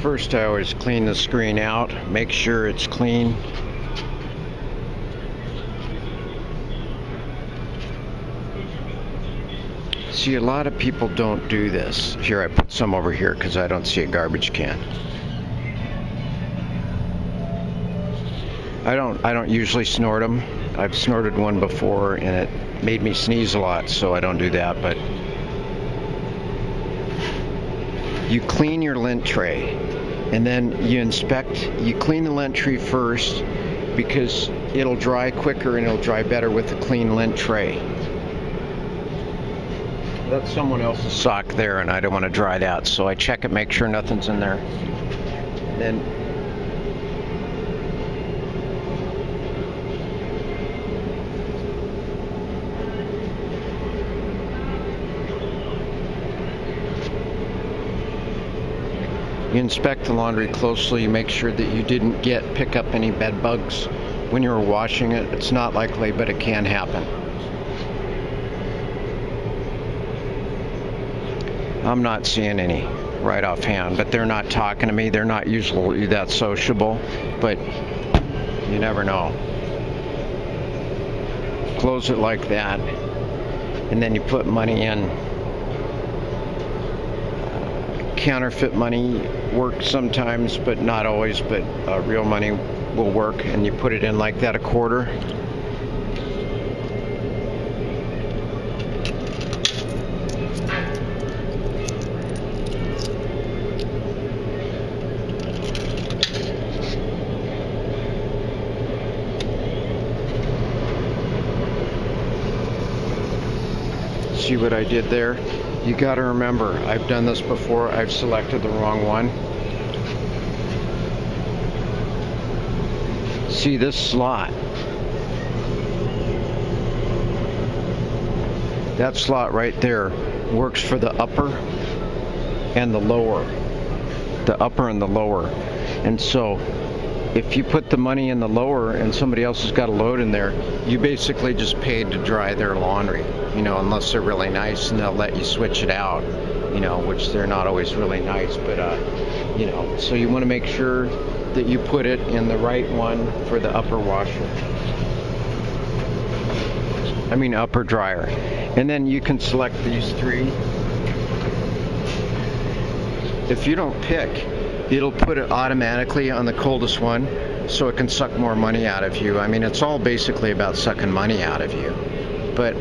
First, I always clean the screen out, make sure it's clean. See, a lot of people don't do this. Here, I put some over here because I don't see a garbage can. I don't usually snort them. I've snorted one before and it made me sneeze a lot, so I don't do that. But you clean your lint tray and then you clean the lint tray first because it'll dry quicker and it'll dry better with the clean lint tray. That's someone else's sock there and I don't want to dry that, so I check it, make sure nothing's in there. Then you inspect the laundry closely, you make sure that you didn't pick up any bed bugs when you were washing it. It's not likely, but it can happen. I'm not seeing any right offhand, but they're not talking to me. They're not usually that sociable, but you never know. Close it like that, and then you put money in. Counterfeit money works sometimes, but not always, but real money will work, and you put it in like that, a quarter. See what I did there? You got to remember, I've done this before. I've selected the wrong one. See this slot? That slot right there works for the upper and the lower. The upper and the lower. And so if you put the money in the lower and somebody else has got a load in there, you basically just paid to dry their laundry, unless they're really nice and they'll let you switch it out, which they're not always really nice, but, so you want to make sure that you put it in the right one for the upper washer. Upper dryer. And then you can select these three. If you don't pick, it'll put it automatically on the coldest one so it can suck more money out of you. It's all basically about sucking money out of you. But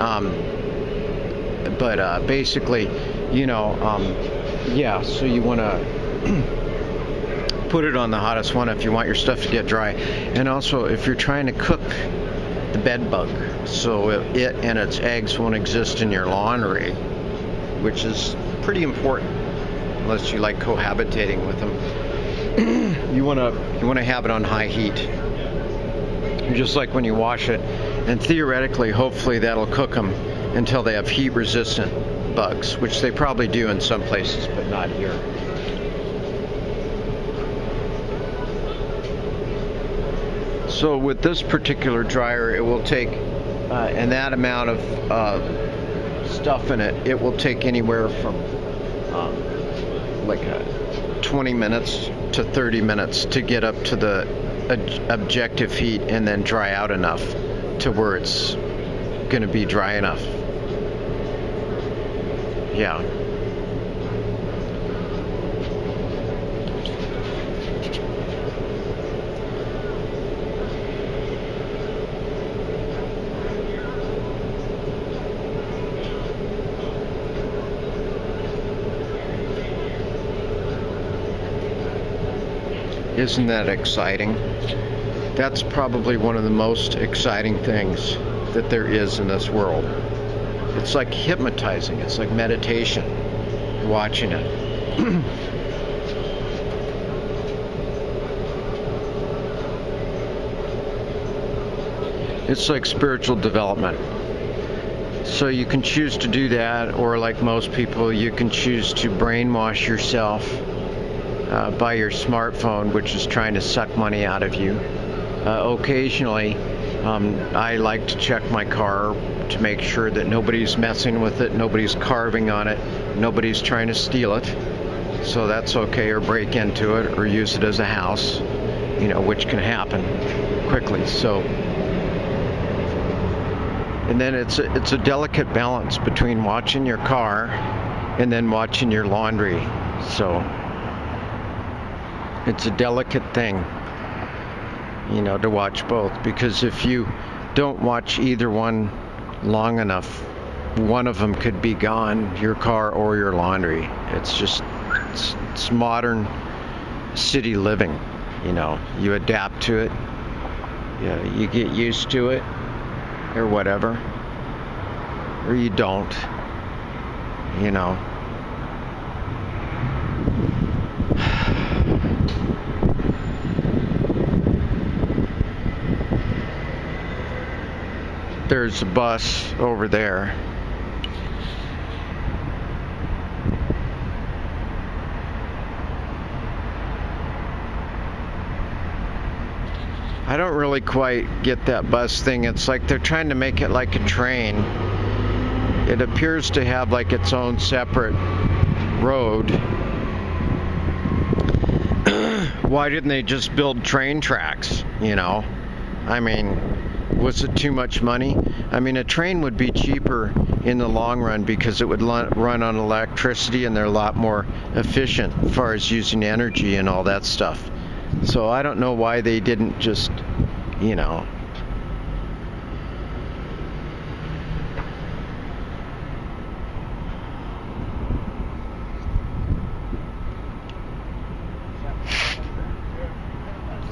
basically, so you want to put it on the hottest one if you want your stuff to get dry. And also, if you're trying to cook the bed bug so it and its eggs won't exist in your laundry, which is pretty important unless you like cohabitating with them. You want to have it on high heat, just like when you wash it, and theoretically, hopefully that'll cook them until they have heat resistant bugs, which they probably do in some places, but not here. So with this particular dryer, it will take, and that amount of stuff in it, it will take anywhere from 20 minutes to 30 minutes to get up to the objective heat and then dry out enough to where it's going to be dry enough. Yeah. Isn't that exciting? That's probably one of the most exciting things that there is in this world. It's like hypnotizing. It's like meditation, watching it. It's like spiritual development. So you can choose to do that, or like most people, you can choose to brainwash yourself by your smartphone, which is trying to suck money out of you. Occasionally, I like to check my car to make sure that nobody's messing with it, nobody's carving on it, nobody's trying to steal it. so that's okay, or break into it or use it as a house, which can happen quickly. So, and then it's a delicate balance between watching your car and then watching your laundry. So it's a delicate thing, to watch both, because if you don't watch either one long enough, one of them could be gone, your car or your laundry. It's modern city living. You adapt to it, you get used to it, or whatever, or you don't. There's a bus over there. I don't really quite get that bus thing. It's like they're trying to make it like a train. It appears to have like its own separate road. Why didn't they just build train tracks? I mean, was it too much money? I mean, a train would be cheaper in the long run because it would run on electricity, and they're a lot more efficient as far as using energy and all that stuff. So I don't know why they didn't just,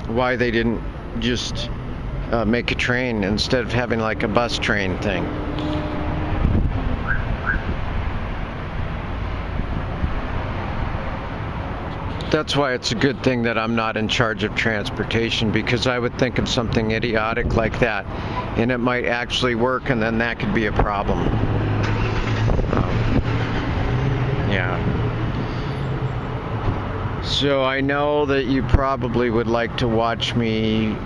why they didn't just make a train instead of having like a bus train thing. That's why it's a good thing that I'm not in charge of transportation, because I would think of something idiotic like that and it might actually work, and then that could be a problem. Yeah. So I know that you probably would like to watch me,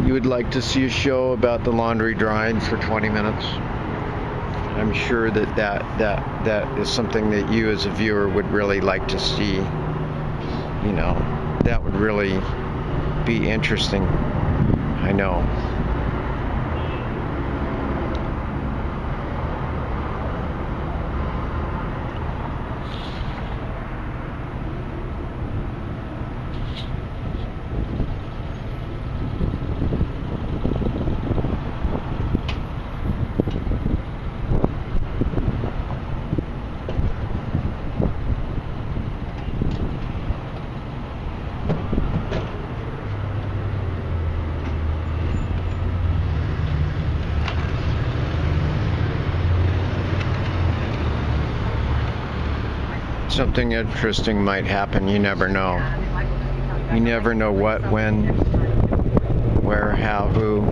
you would like to see a show about the laundry drying for 20 minutes. I'm sure that is something that you as a viewer would really like to see. That would really be interesting. I know. Something interesting might happen. You never know. You never know what, when, where, how, who,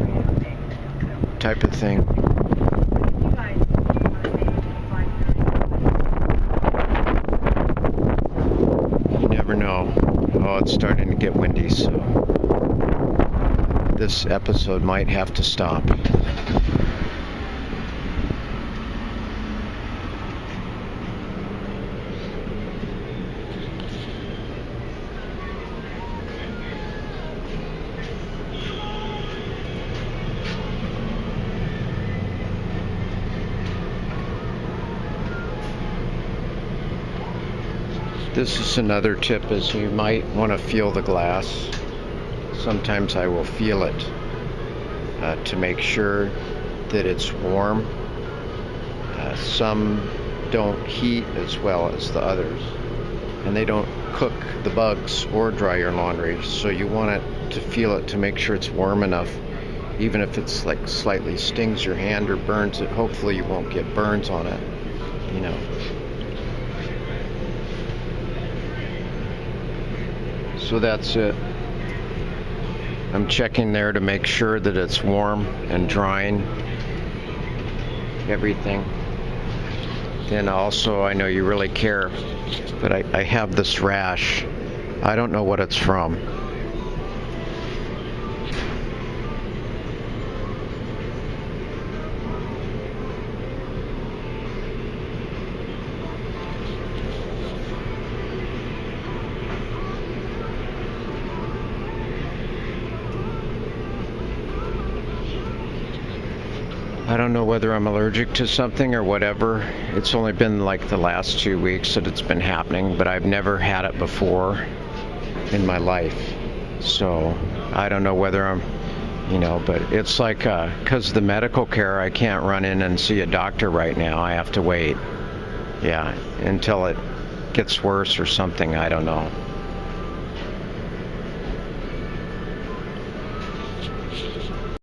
type of thing. You never know. Oh, it's starting to get windy, so this episode might have to stop. This is another tip, is you might want to feel the glass. Sometimes I will feel it to make sure that it's warm. Some don't heat as well as the others, and they don't cook the bugs or dry your laundry, so you want it to feel it to make sure it's warm enough, even if it's like slightly stings your hand or burns it. Hopefully you won't get burns on it, So that's it. I'm checking there to make sure that it's warm and drying everything. Then also, I know you really care, but I have this rash. I don't know what it's from. I don't know whether I'm allergic to something or whatever. It's only been like the last 2 weeks that it's been happening, but I've never had it before in my life. So I don't know whether I'm, but it's like, because the medical care, I can't run in and see a doctor right now. I have to wait. Yeah, until it gets worse or something. I don't know.